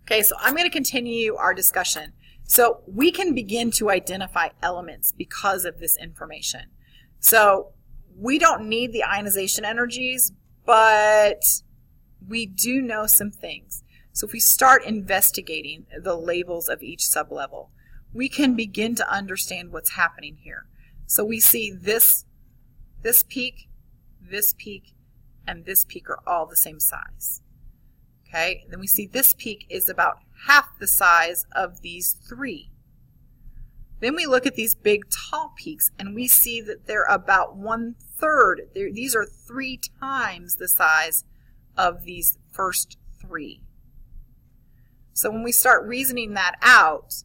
Okay, so I'm going to continue our discussion. So we can begin to identify elements because of this information. So we don't need the ionization energies, but we do know some things. So if we start investigating the labels of each sublevel, we can begin to understand what's happening here. So we see this peak, and this peak are all the same size. Okay, then we see this peak is about half the size of these three. Then we look at these big tall peaks and we see that they're about 1/3. These are 3 times the size of these first 3. So when we start reasoning that out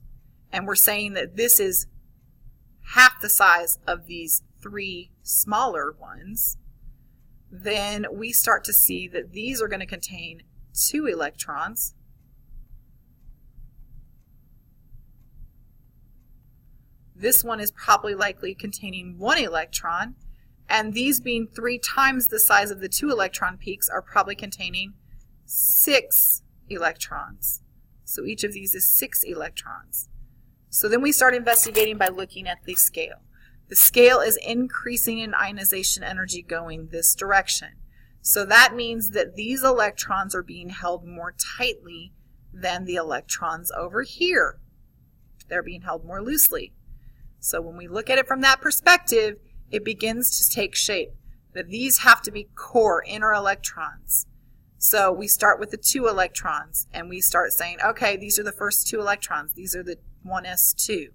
and we're saying that this is half the size of these 3 smaller ones, then we start to see that these are going to contain 2 electrons. This one is probably likely containing 1 electron, and these being 3 times the size of the 2 electron peaks are probably containing 6 electrons. So each of these is 6 electrons. So then we start investigating by looking at the scale. The scale is increasing in ionization energy going this direction. So that means that these electrons are being held more tightly than the electrons over here. They're being held more loosely. So when we look at it from that perspective, it begins to take shape, that these have to be core inner electrons. So we start with the 2 electrons and we start saying, okay, these are the first 2 electrons. These are the 1s2.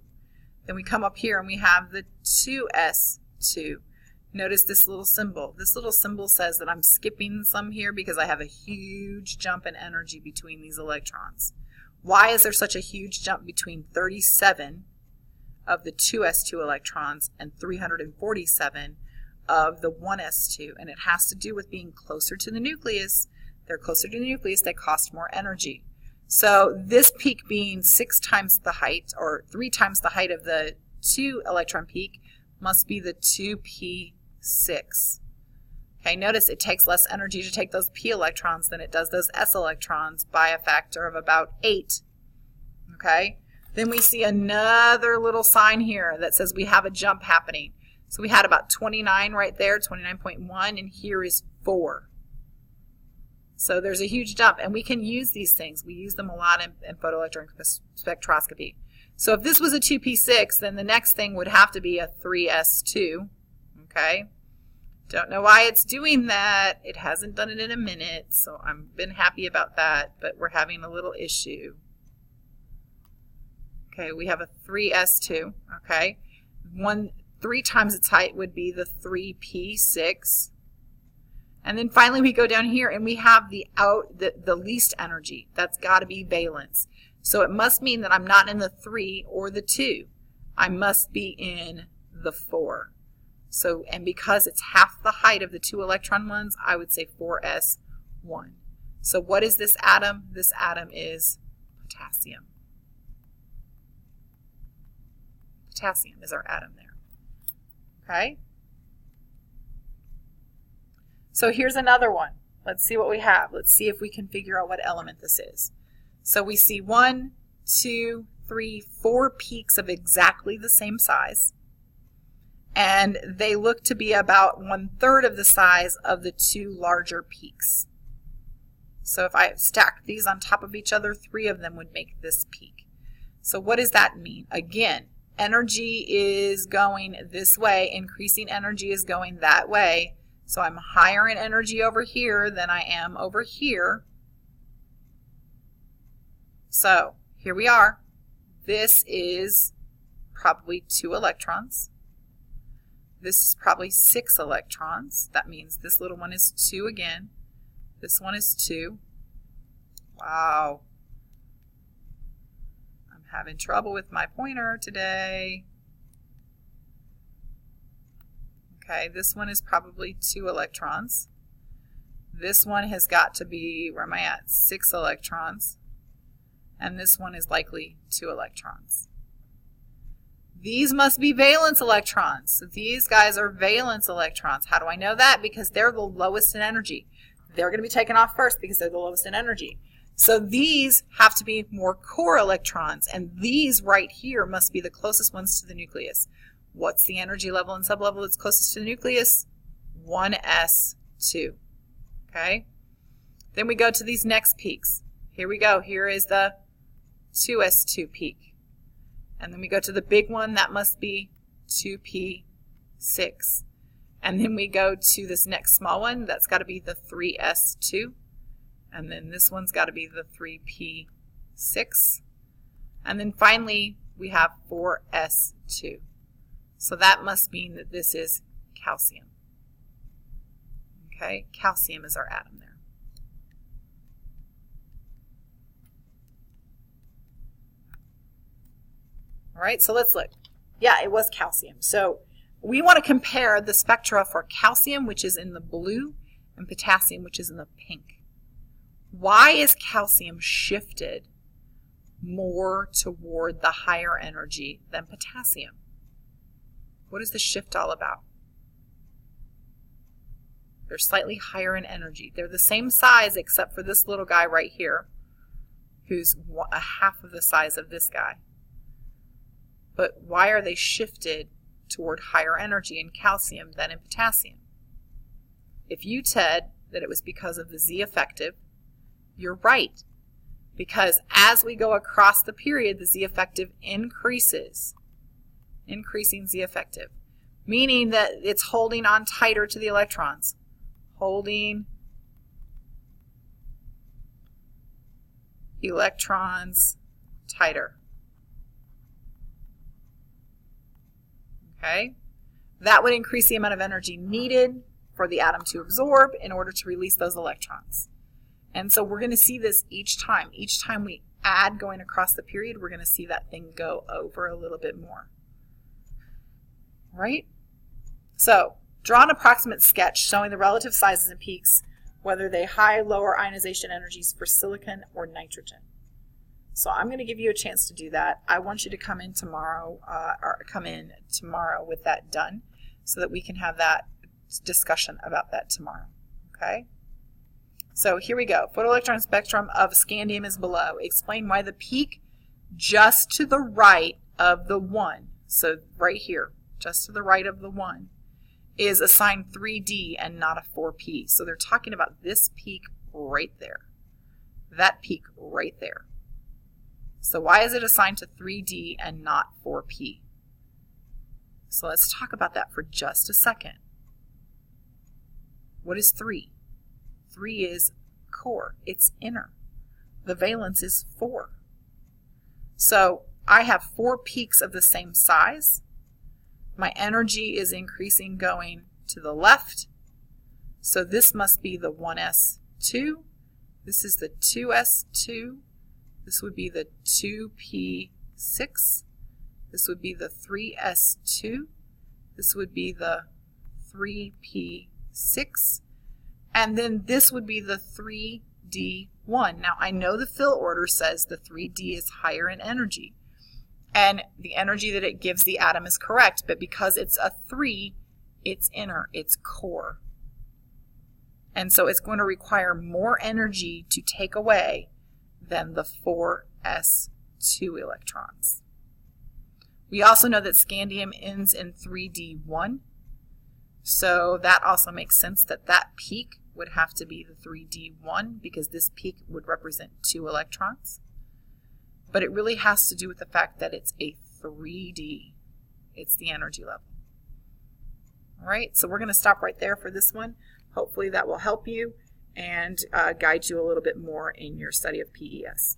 Then we come up here and we have the 2s2. Notice this little symbol. This little symbol says that I'm skipping some here because I have a huge jump in energy between these electrons. Why is there such a huge jump between 37 of the 2s2 electrons and 347 of the 1s2? And it has to do with being closer to the nucleus. They're closer to the nucleus, they cost more energy. So this peak being 6 times the height, or 3 times the height of the 2 electron peak, must be the 2p6. Okay, notice it takes less energy to take those p electrons than it does those s electrons by a factor of about 8. Okay, then we see another little sign here that says we have a jump happening. So we had about 29 right there, 29.1, and here is 4. So there's a huge jump, and we can use these things. We use them a lot in photoelectron spectroscopy. So if this was a 2p6, then the next thing would have to be a 3s2. Okay? Don't know why it's doing that. It hasn't done it in a minute, so I've been happy about that, but we're having a little issue. Okay, we have a 3s2. Okay? 3 times its height would be the 3p6. And then finally we go down here and we have the least energy. That's got to be valence. So it must mean that I'm not in the 3 or the 2. I must be in the 4. So, and because it's half the height of the 2 electron ones, I would say 4s1. So what is this atom? This atom is potassium. Potassium is our atom there. Okay? So here's another one. Let's see what we have. Let's see if we can figure out what element this is. So we see 1, 2, 3, 4 peaks of exactly the same size. And they look to be about 1/3 of the size of the 2 larger peaks. So if I stacked these on top of each other, 3 of them would make this peak. So what does that mean? Again, energy is going this way. Increasing energy is going that way. So I'm higher in energy over here than I am over here. So here we are. This is probably 2 electrons. This is probably 6 electrons. That means this little one is 2 again. This one is 2. Wow. I'm having trouble with my pointer today. Okay, this one is probably 2 electrons. This one has got to be, where am I at? 6 electrons. And this one is likely 2 electrons. These must be valence electrons. So these guys are valence electrons. How do I know that? Because they're the lowest in energy. They're going to be taken off first because they're the lowest in energy. So these have to be more core electrons, and these right here must be the closest ones to the nucleus. What's the energy level and sublevel that's closest to the nucleus? 1s2. Okay? Then we go to these next peaks. Here we go. Here is the 2s2 peak. And then we go to the big one. That must be 2p6. And then we go to this next small one. That's got to be the 3s2. And then this one's got to be the 3p6. And then finally, we have 4s2. So that must mean that this is calcium. Okay, calcium is our atom there. All right, so let's look. Yeah, it was calcium. So we want to compare the spectra for calcium, which is in the blue, and potassium, which is in the pink. Why is calcium shifted more toward the higher energy than potassium? What is the shift all about? They're slightly higher in energy. They're the same size except for this little guy right here, who's a half of the size of this guy. But why are they shifted toward higher energy in calcium than in potassium? If you said that it was because of the Z effective, you're right. Because as we go across the period, the Z effective increases. Increasing Z effective. Meaning that it's holding on tighter to the electrons. Holding electrons tighter. Okay? That would increase the amount of energy needed for the atom to absorb in order to release those electrons. And so we're going to see this each time. Each time we add going across the period, we're going to see that thing go over a little bit more. All right? So, draw an approximate sketch showing the relative sizes and peaks, whether they high, lower ionization energies for silicon or nitrogen. So I'm going to give you a chance to do that. I want you to come in tomorrow with that done so that we can have that discussion about that tomorrow. Okay? So here we go. Photoelectron spectrum of scandium is below. Explain why the peak just to the right of the 1, so right here, just to the right of the 1, is assigned 3D and not a 4P. So they're talking about this peak right there. That peak right there. So why is it assigned to 3D and not 4P? So let's talk about that for just a second. What is 3? 3 is core. It's inner. The valence is 4. So I have 4 peaks of the same size. My energy is increasing going to the left. So this must be the 1s2. This is the 2s2. This would be the 2p6. This would be the 3s2. This would be the 3p6. And then this would be the 3d1. Now I know the fill order says the 3d is higher in energy. And the energy that it gives the atom is correct, but because it's a 3, it's inner, it's core. And so it's going to require more energy to take away than the 4s2 electrons. We also know that scandium ends in 3d1, so that also makes sense that that peak would have to be the 3d1 because this peak would represent 2 electrons. But it really has to do with the fact that it's a 3D. It's the energy level. All right, so we're going to stop right there for this one. Hopefully that will help you and guide you a little bit more in your study of PES.